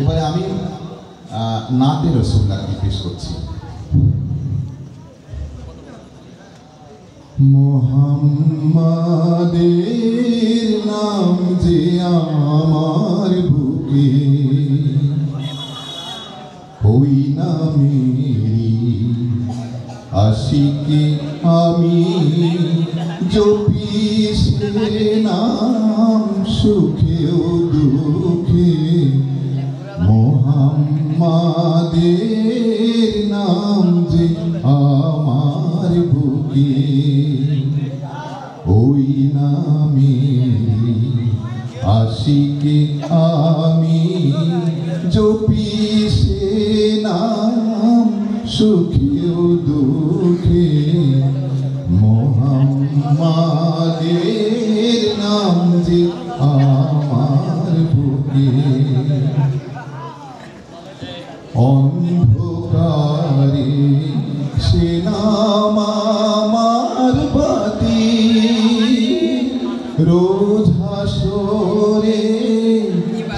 এবারে আমি নাতে রসুল্লাহকে পেশ করছি। মুহাম্মাদের নাম যে আমার বুকে, ওই নামেরই আশিকে আমি জপি সে নাম সুখেও দুঃখে। মুহাম্মাদের নাম যে আমার বুকে, ওই নামেরই আশিকে আমি জপি সে নাম সুখেও দুঃখে। মুহাম্মাদের নাম যে আমার বুকে, অন্ধকারে সে নাম আমার বাতি, রোজ হাসরে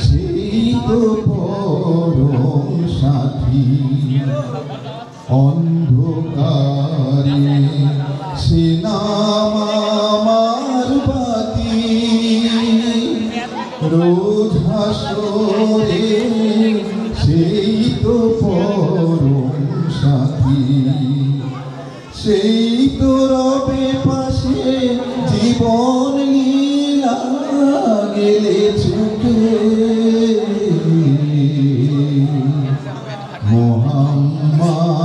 সেই তো পরম সাথী। অন্ধকারে সে নাম আমার বাতি, রোজ হাসরে সেই তো পরম সাথী। সেই তো রবে পাশে জীবন লীলা গেলে চুকে। মুহাম্মাদের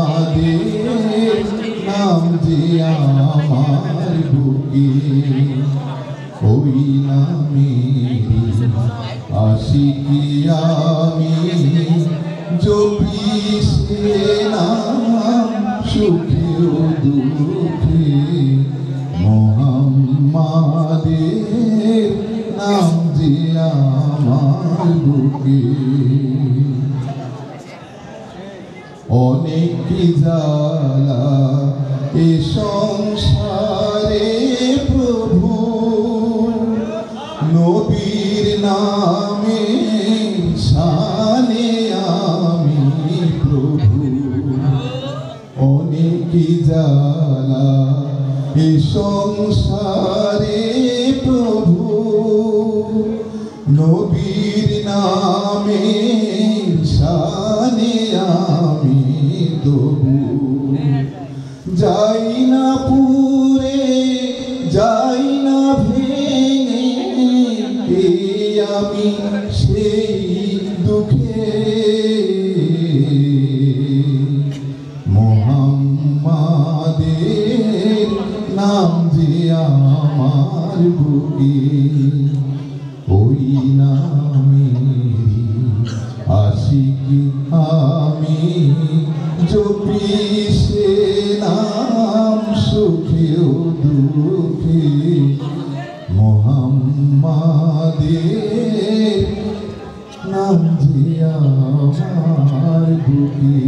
নাম যে আমার বুকে, ওই নামেরই আশিকি আমি জপি সে নাম সুখেও দুঃখে। মুহাম্মাদের নাম যে আমার বুকে, অনেক জ্বালা এ সংসারে প্রভু, নবীর নামে শানে আমি প্রভু। অনেক জ্বালা এ সংসারে প্রভু, নবীর নামে শানে আমি তবু। যাই না পুরে যাই না ভেঙে, এই আমি সেই দুঃখে। মুহাম্মাদের নাম যে আমার বুকে, ওই নামেরই আশিকি আমি জপি সে নাম সুখেও দুঃখে। মুহাম্মাদের নাম যে আমার বুকে।